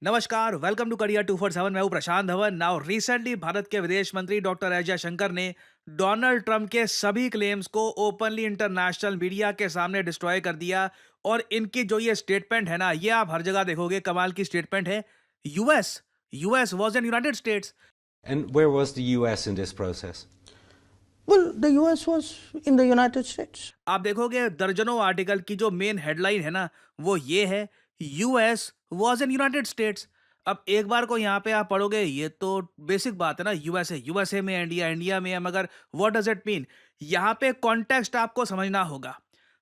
नमस्कार, welcome to career 247। मैं हूं प्रशांत धवन। नाउ रिसेंटली भारत के विदेश मंत्री डॉक्टर एस जयशंकर ने डोनाल्ड ट्रंप के सभी क्लेम्स को ओपनली इंटरनेशनल मीडिया के सामने डिस्ट्रॉय कर दिया। और इनकी जो ये स्टेटमेंट है ना, ये आप हर जगह देखोगे, कमाल की स्टेटमेंट है। US US was an United states. And where was the US in this process? Well, the US was in the United States. आप देखोगे दर्जनों आर्टिकल की जो मेन हेडलाइन है ना, वो ये है, US was an United states. अब एक बार को यहाँ पे आप पढ़ोगे, ये तो बेसिक बात है ना, यूएसए में इंडिया, इंडिया में है, मगर व्हाट डज इट मीन? यहाँ पे कॉन्टेक्स्ट आपको समझना होगा।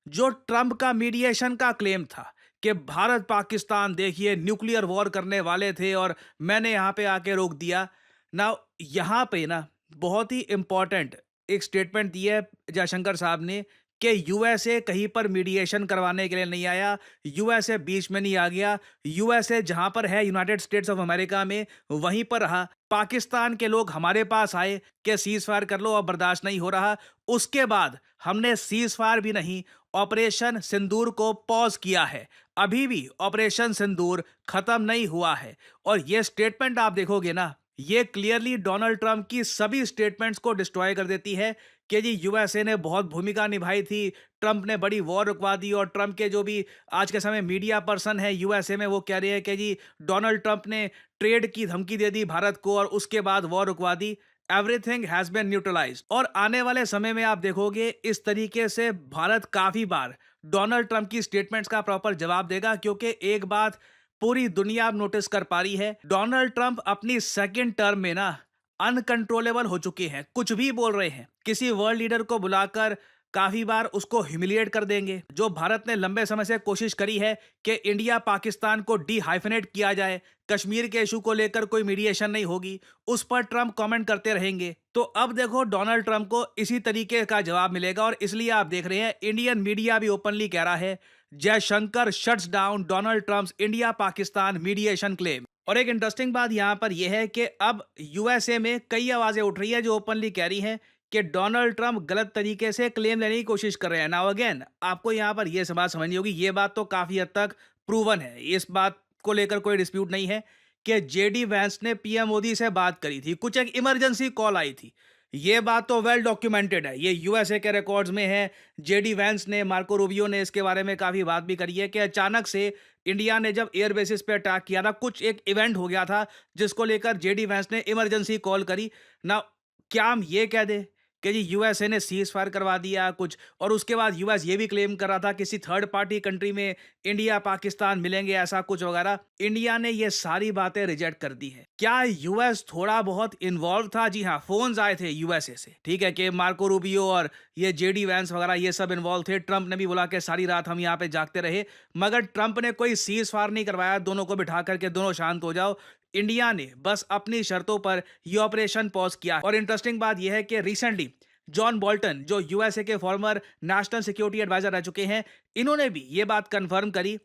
जो ट्रंप का मीडिएशन का क्लेम था कि भारत पाकिस्तान देखिए न्यूक्लियर वॉर करने वाले थे और मैंने यहाँ पे आके रोक दिया ना। यहाँ पे ना बहुत ही इंपॉर्टेंट एक स्टेटमेंट दी है जयशंकर साहब ने कि यूएसए कहीं पर मीडिएशन करवाने के लिए नहीं आया, यूएसए बीच में नहीं आ गया। यूएसए जहां पर है, यूनाइटेड स्टेट्स ऑफ अमेरिका में, वहीं पर रहा। पाकिस्तान के लोग हमारे पास आए कि सीज फायर कर लो, अब बर्दाश्त नहीं हो रहा। उसके बाद हमने सीज फायर भी नहीं, ऑपरेशन सिंदूर को पॉज किया है। अभी भी ऑपरेशन सिंदूर खत्म नहीं हुआ है। और ये स्टेटमेंट आप देखोगे ना, ये क्लियरली डोनाल्ड ट्रंप की सभी स्टेटमेंट्स को डिस्ट्रॉय कर देती है कि जी यूएसए ने बहुत भूमिका निभाई थी, ट्रंप ने बड़ी वॉर रुकवा दी। और ट्रंप के जो भी आज के समय मीडिया पर्सन है यूएसए में, वो कह रहे हैं कि जी डोनाल्ड ट्रंप ने ट्रेड की धमकी दे दी भारत को और उसके बाद वॉर रुकवा दी। Everything has been neutralised. और आने वाले समय में आप देखोगे इस तरीके से भारत काफी बार डोनाल्ड ट्रंप की स्टेटमेंट्स का प्रॉपर जवाब देगा, क्योंकि एक बात पूरी दुनिया अब नोटिस कर पा रही है, डोनाल्ड ट्रंप अपनी सेकंड टर्म में ना अनकंट्रोलेबल हो चुके हैं, कुछ भी बोल रहे हैं। किसी वर्ल्ड लीडर को बुलाकर काफी बार उसको ह्यूमिलिएट कर देंगे। जो भारत ने लंबे समय से कोशिश करी है कि इंडिया पाकिस्तान को डिहाइफनेट किया जाए, कश्मीर के इशू को लेकर कोई मीडिएशन नहीं होगी, उस पर ट्रंप कमेंट करते रहेंगे। तो अब देखो डोनाल्ड ट्रंप को इसी तरीके का जवाब मिलेगा। और इसलिए आप देख रहे हैं इंडियन मीडिया भी ओपनली कह रहा है, Jaishankar shuts down Donald Trump's India Pakistan mediation claim. और एक इंटरेस्टिंग बात यहां पर यह है कि अब यूएसए में कई आवाजें उठ रही है जो ओपनली कह रही हैं कि डोनाल्ड ट्रंप गलत तरीके से क्लेम लेने की कोशिश कर रहे हैं। नाउ अगेन आपको यहां पर यह बात समझनी होगी, ये बात तो काफी हद तक प्रूवन है, इस बात को लेकर कोई डिस्प्यूट नहीं है कि जेडी वैंस ने पीएम मोदी से बात करी थी, कुछ एक इमरजेंसी कॉल आई थी। ये बात तो वेल डॉक्यूमेंटेड है, ये यूएसए के रिकॉर्ड्स में है। जेडी वैंस ने, मार्को रूबियो ने इसके बारे में काफी बात भी करी है कि अचानक से इंडिया ने जब एयर बेसिस पे अटैक किया था, कुछ एक इवेंट हो गया था जिसको लेकर जेडी वैंस ने इमरजेंसी कॉल करी ना। क्या हम ये कह दे कि जी यूएसए ने सीज फायर करवा दिया कुछ, और उसके बाद यूएस ये भी क्लेम कर रहा था किसी थर्ड पार्टी कंट्री में इंडिया पाकिस्तान मिलेंगे, ऐसा कुछ वगैरह। इंडिया ने ये सारी बातें रिजेक्ट कर दी है। क्या यूएस थोड़ा बहुत इन्वॉल्व था? जी हाँ, फोन्स आए थे यूएसए से, ठीक है, कि मार्को रूबियो और ये जेडी वैंस वगैरह ये सब इन्वॉल्व थे। ट्रंप ने भी बोला कि सारी रात हम यहाँ पे जागते रहे, मगर ट्रंप ने कोई सीज फायर नहीं करवाया, दोनों को बिठा करके दोनों शांत हो जाओ। इंडिया ने बस अपनी शर्तों पर ये ऑपरेशन पॉज किया। और इंटरेस्टिंग बात यह है कि रिसेंटली जॉन बोल्टन, जो यूएसए के फॉर्मर नेशनल सिक्योरिटी एडवाइजर रह चुके हैं, इन्होंने भी ये बात कंफर्म करी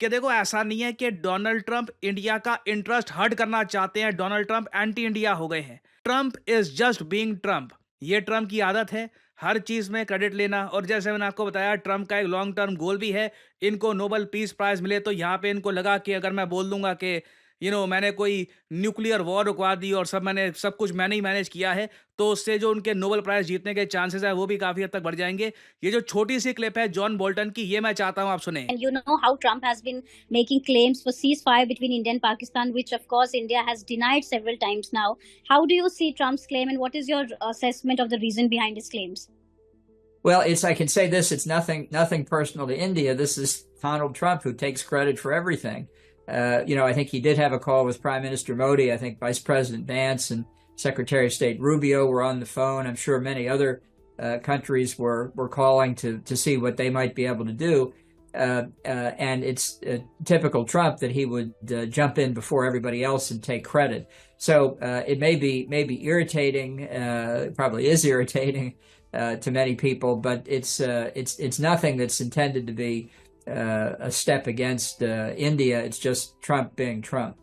कि देखो ऐसा नहीं है कि डोनाल्ड ट्रंप इंडिया का इंटरेस्ट हर्ट करना चाहते हैं, डोनाल्ड ट्रंप एंटी इंडिया हो गए हैं। Trump is just being Trump. ये ट्रंप की आदत है हर चीज में क्रेडिट लेना। और जैसे मैंने आपको बताया, ट्रंप का एक लॉन्ग टर्म गोल भी है, इनको नोबेल पीस प्राइज मिले। तो यहाँ पे इनको लगा कि अगर मैं बोल दूंगा कि मैंने कोई न्यूक्लियर वॉर रुकवा दी और सब कुछ मैंने ही मैनेज किया है, तो उससे जो उनके नोबेल प्राइज जीतने के चांसेस है वो भी काफी हद तक बढ़ जाएंगे। ये जो छोटी सी क्लिप है जॉन बोल्टन की, ये मैं चाहता हूं आप सुने। And you know how Trump has been making claims for ceasefire between India and Pakistan, which of course India has denied several times now. How do you see Trump's claim, and what is your assessment of the reason behind his claims? Well, I can say this, it's nothing personal to India. This is Donald Trump who takes credit for everything. I think he did have a call with Prime Minister Modi. I think Vice President Vance and Secretary of State Rubio were on the phone. I'm sure many other countries were calling to see what they might be able to do. And it's typical Trump that he would jump in before everybody else and take credit. So it may be irritating, probably is irritating to many people, but it's nothing that's intended to be a step against India. It's just Trump being Trump.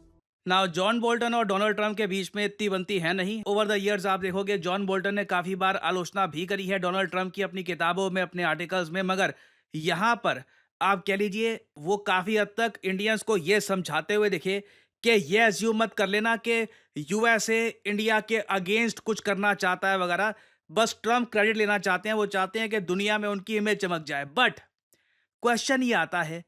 Now John Bolton और Donald Trump के बीच में इतनी बनती है नहीं। Over the years आप देखोगे John Bolton ने काफी बार आलोचना भी करी है डोनाल्ड ट्रंप की, अपनी किताबों में, अपने आर्टिकल्स में, मगर यहाँ पर आप कह लीजिए वो काफी हद तक इंडियंस को ये समझाते हुए दिखे कि ये अज्यूम मत कर लेना कि यूएसए इंडिया के अगेंस्ट कुछ करना चाहता है वगैरह। बस ट्रम्प क्रेडिट लेना चाहते हैं, वो चाहते हैं कि दुनिया में उनकी इमेज चमक जाए। बट क्वेश्चन ये आता है,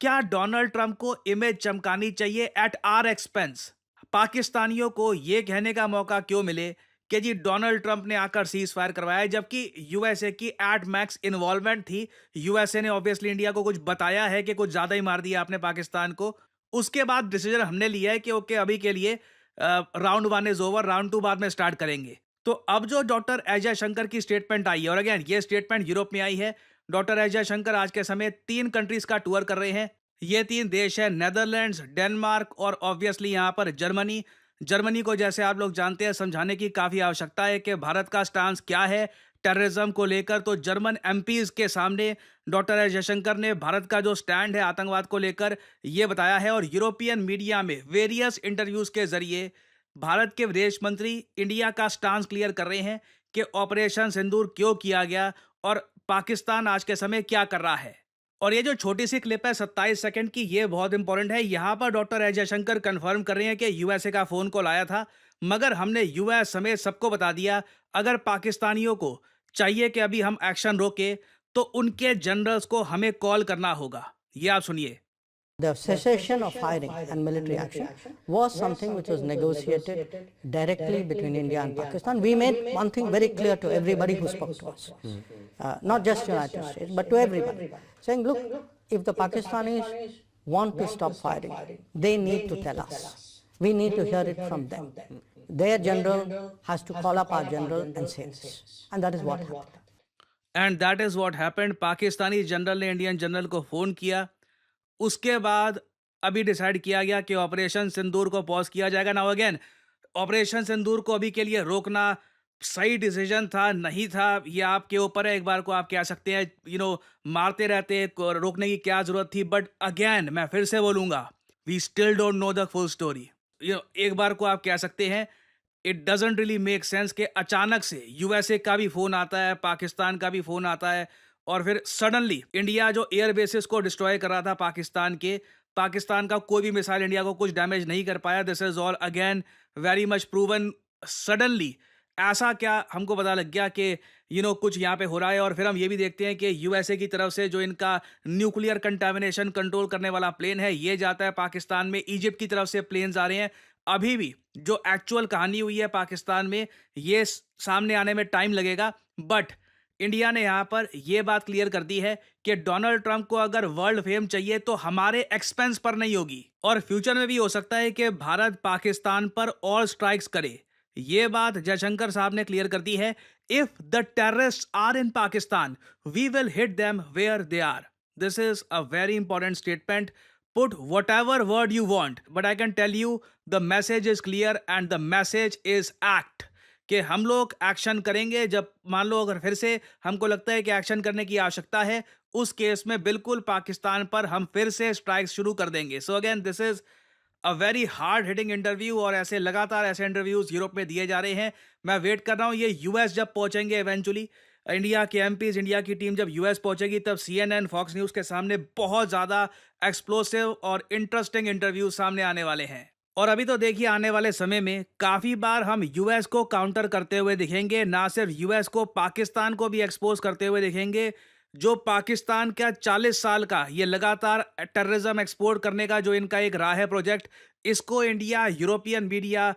क्या डोनाल्ड ट्रंप को इमेज चमकानी चाहिए एट आर एक्सपेंस? पाकिस्तानियों को यह कहने का मौका क्यों मिले कि जी डोनाल्ड ट्रंप ने आकर सीज फायर करवाया, जबकि यूएसए की एट मैक्स इन्वॉल्वमेंट थी। यूएसए ने ऑब्वियसली इंडिया को कुछ बताया है कि कुछ ज्यादा ही मार दिया आपने पाकिस्तान को। उसके बाद डिसीजन हमने लिया है कि ओके अभी के लिए राउंड 1 इज ओवर, राउंड 2 बाद में स्टार्ट करेंगे। तो अब जो डॉक्टर एस जयशंकर की स्टेटमेंट आई है, और अगेन ये स्टेटमेंट यूरोप में आई है। डॉक्टर एस जयशंकर आज के समय 3 कंट्रीज का टूर कर रहे हैं। ये 3 देश है, नेदरलैंड्स, डेनमार्क और ऑब्वियसली यहाँ पर जर्मनी। जर्मनी को जैसे आप लोग जानते हैं समझाने की काफी आवश्यकता है कि भारत का स्टांस क्या है टेररिज्म को लेकर। तो जर्मन एमपीज के सामने डॉक्टर एस जयशंकर ने भारत का जो स्टैंड है आतंकवाद को लेकर ये बताया है। और यूरोपियन मीडिया में वेरियस इंटरव्यूज के जरिए भारत के विदेश मंत्री इंडिया का स्टांस क्लियर कर रहे हैं कि ऑपरेशन सिंदूर क्यों किया गया और पाकिस्तान आज के समय क्या कर रहा है। और ये जो छोटी सी क्लिप है 27 सेकंड की, ये बहुत इंपॉर्टेंट है। यहाँ पर डॉक्टर एस जयशंकर कंफर्म कर रहे हैं कि यूएसए का फोन कॉल आया था, मगर हमने यूएस समेत सबको बता दिया अगर पाकिस्तानियों को चाहिए कि अभी हम एक्शन रोके तो उनके जनरल्स को हमें कॉल करना होगा। ये आप सुनिए। The cessation of firing and military action was something which was negotiated directly between India and Pakistan. We made one thing very clear to everybody who spoke to us, not just United States, but to everybody, saying, look, if the Pakistanis want to stop firing, they need to tell us. We need to hear it from them. Their general has to call up our general and say this. And that is what happened. And that is what happened. Pakistani general ने Indian general को phone किया। उसके बाद अभी decide किया गया कि operation सिंदूर को पॉज किया जाएगा। नाउ अगेन ऑपरेशन सिंदूर को अभी के लिए रोकना सही डिसीजन था नहीं था ये आपके ऊपर है। एक बार को आप कह सकते हैं मारते रहते रोकने की क्या जरूरत थी। बट अगेन मैं फिर से बोलूंगा, we still don't know the full story. एक बार को आप कह सकते हैं it doesn't really make sense कि अचानक से यूएसए का भी फोन आता है, पाकिस्तान का भी फोन आता है और फिर सडनली इंडिया जो एयर बेसिस को डिस्ट्रॉय कर रहा था पाकिस्तान का कोई भी मिसाइल इंडिया को कुछ डैमेज नहीं कर पाया। This is all again very much proven. Suddenly ऐसा क्या हमको पता लग गया कि कुछ यहाँ पे हो रहा है। और फिर हम ये भी देखते हैं कि यूएसए की तरफ से जो इनका न्यूक्लियर कंटामिनेशन कंट्रोल करने वाला प्लेन है ये जाता है पाकिस्तान में। इजिप्ट की तरफ से प्लेन्स आ रहे हैं। अभी भी जो एक्चुअल कहानी हुई है पाकिस्तान में ये सामने आने में टाइम लगेगा। बट इंडिया ने यहां पर यह बात क्लियर कर दी है कि डोनाल्ड ट्रंप को अगर वर्ल्ड फेम चाहिए तो हमारे एक्सपेंस पर नहीं होगी। और फ्यूचर में भी हो सकता है कि भारत पाकिस्तान पर और स्ट्राइक्स करे। यह बात जयशंकर साहब ने क्लियर कर दी है। If the terrorist are in Pakistan we will hit them where they are. This is a very important statement. Put whatever word you want, but I can tell you the message is clear and the message is act. कि हम लोग action करेंगे जब मान लो अगर फिर से हमको लगता है कि एक्शन करने की आवश्यकता है, उस केस में बिल्कुल पाकिस्तान पर हम फिर से स्ट्राइक शुरू कर देंगे। So again this is a very hard hitting interview और ऐसे लगातार ऐसे इंटरव्यूज यूरोप में दिए जा रहे हैं। मैं वेट कर रहा हूँ ये यूएस जब पहुंचेंगे इवेंचुअली, इंडिया के एमपीज, इंडिया की टीम जब यूएस पहुंचेगी तब सीएनएन, फॉक्स न्यूज के सामने बहुत ज्यादा एक्सप्लोसिव और इंटरेस्टिंग इंटरव्यू सामने आने वाले हैं। और अभी तो देखिए आने वाले समय में काफी बार हम यूएस को काउंटर करते हुए दिखेंगे। ना सिर्फ यूएस को, पाकिस्तान को भी एक्सपोज करते हुए दिखेंगे। जो पाकिस्तान का 40 साल का ये लगातार टेररिज्म एक्सपोर्ट करने का जो इनका एक राह है प्रोजेक्ट, इसको India, European media,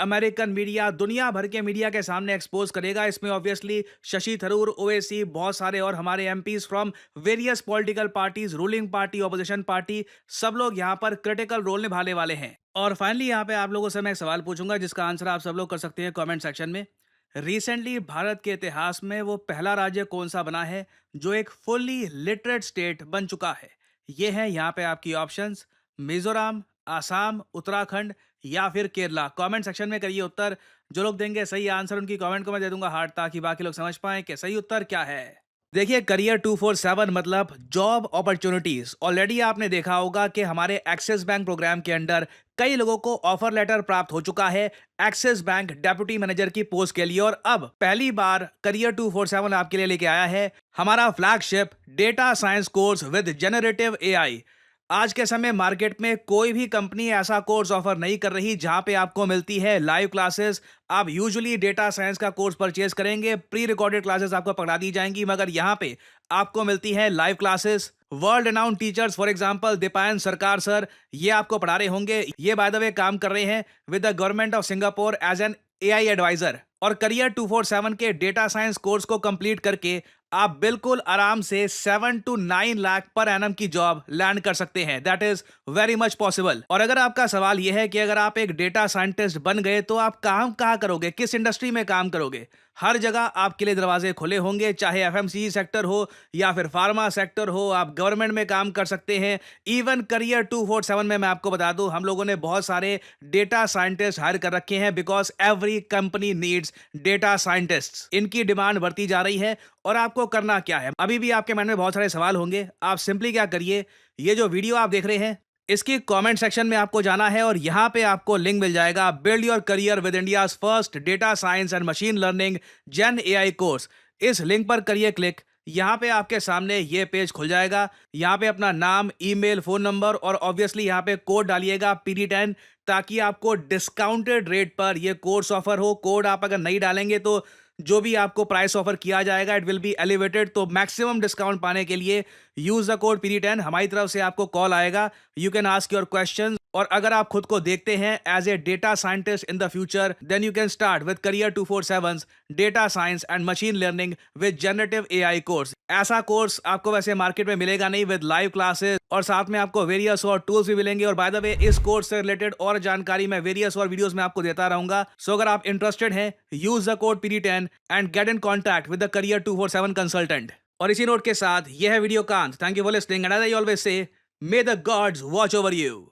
American media, दुनिया भर के मीडिया के सामने एक्सपोज करेगा। इसमें ऑब्वियसली शशि थरूर, ओवैसी, बहुत सारे और हमारे MPs from various political parties, ruling party, opposition party, सब लोग यहाँ पर क्रिटिकल रोल निभाने वाले हैं। और फाइनली यहाँ पे आप लोगों से मैं एक सवाल पूछूंगा जिसका आंसर आप सब लोग कर सकते हैं कमेंट सेक्शन में। रिसेंटली भारत के इतिहास में वो पहला राज्य कौन सा बना है जो एक फुल्ली लिटरेट स्टेट बन चुका है? ये है यहाँ पे आपकी ऑप्शंस, मिजोरम, आसाम, उत्तराखंड या फिर केरला। कमेंट सेक्शन में करिए उत्तर। जो लोग देंगे सही आंसर उनकी कमेंट को मैं दे दूंगा हार्ट, ताकि बाकी लोग समझ पाएं कि सही उत्तर क्या है। देखिए करियर 247 मतलब जॉब अपॉर्चुनिटीज। ऑलरेडी आपने देखा होगा कि हमारे एक्सिस बैंक प्रोग्राम के अंडर कई लोगों को ऑफर लेटर प्राप्त हो चुका है एक्सिस बैंक डेप्यूटी मैनेजर की पोस्ट के लिए। और अब पहली बार करियर 247 आपके लिए लेके आया है हमारा flagship data science course with generative AI. आज के समय मार्केट में कोई भी कंपनी ऐसा कोर्स ऑफर नहीं कर रही जहां पे आपको मिलती है लाइव क्लासेस। आप यूजुअली डेटा साइंस का कोर्स परचेज करेंगे, प्री रिकॉर्डेड क्लासेस आपको पढ़ा दी जाएंगी, मगर यहाँ पे आपको मिलती है live classes. World renowned teachers for example Deepayan सरकार सर, ये आपको पढ़ा रहे होंगे। ये बाय द वे काम कर रहे हैं with the government of Singapore as an AI adviser. और करियर 247 के डेटा साइंस कोर्स को कंप्लीट करके आप बिल्कुल आराम से 7 to 9 लाख पर एनम की जॉब लैंड कर सकते हैं। That is very much possible. और अगर आपका सवाल यह है कि अगर आप एक डेटा साइंटिस्ट बन गए तो आप काम कहाँ करोगे, किस इंडस्ट्री में काम करोगे, हर जगह आपके लिए दरवाजे खुले होंगे, चाहे एफएमसीजी सेक्टर हो या फिर फार्मा सेक्टर हो। आप गवर्नमेंट में काम कर सकते हैं। इवन करियर 247 में मैं आपको बता दूं, हम लोगों ने बहुत सारे डेटा साइंटिस्ट हायर कर रखे हैं because every company needs data scientists. इनकी डिमांड बढ़ती जा रही है। और आपको करना क्या है, अभी भी आपके मन में बहुत सारे सवाल होंगे। आप सिंपली क्या करिए, ये जो वीडियो आप देख रहे हैं इसकी कमेंट सेक्शन में आपको जाना है और यहां पे आपको लिंक मिल जाएगा build your career with India's first data science and machine learning gen AI course. इस लिंक पर करिए क्लिक। यहाँ पे आपके सामने ये पेज खुल जाएगा। यहाँ पे अपना नाम, ईमेल, फोन नंबर और ऑब्वियसली यहाँ पे कोड डालिएगा PD10, ताकि आपको डिस्काउंटेड रेट पर ये कोर्स ऑफर हो। कोड आप अगर नहीं डालेंगे तो जो भी आपको प्राइस ऑफर किया जाएगा इट विल बी एलिवेटेड। तो मैक्सिमम डिस्काउंट पाने के लिए यूज द कोड PD10। हमारी तरफ से आपको कॉल आएगा, you can ask your question. और अगर आप खुद को देखते हैं as a data scientist in the future, then you can start with career 247 data science and machine learning with generative AI course. ऐसा कोर्स आपको वैसे मार्केट में मिलेगा नहीं, विद लाइव क्लासेस और साथ में आपको वेरियस और टूल्स भी मिलेंगे। और बाय द वे इस कोर्स से रिलेटेड और जानकारी मैं वेरियस और वीडियोस में आपको देता रहूंगा। सो अगर आप इंटरेस्टेड हैं, use the code PD10 and get in contact with the career 247 consultant. और इसी नोट के साथ यह है वीडियो कांत। Thank you for listening and as I always say, may the gods watch over you.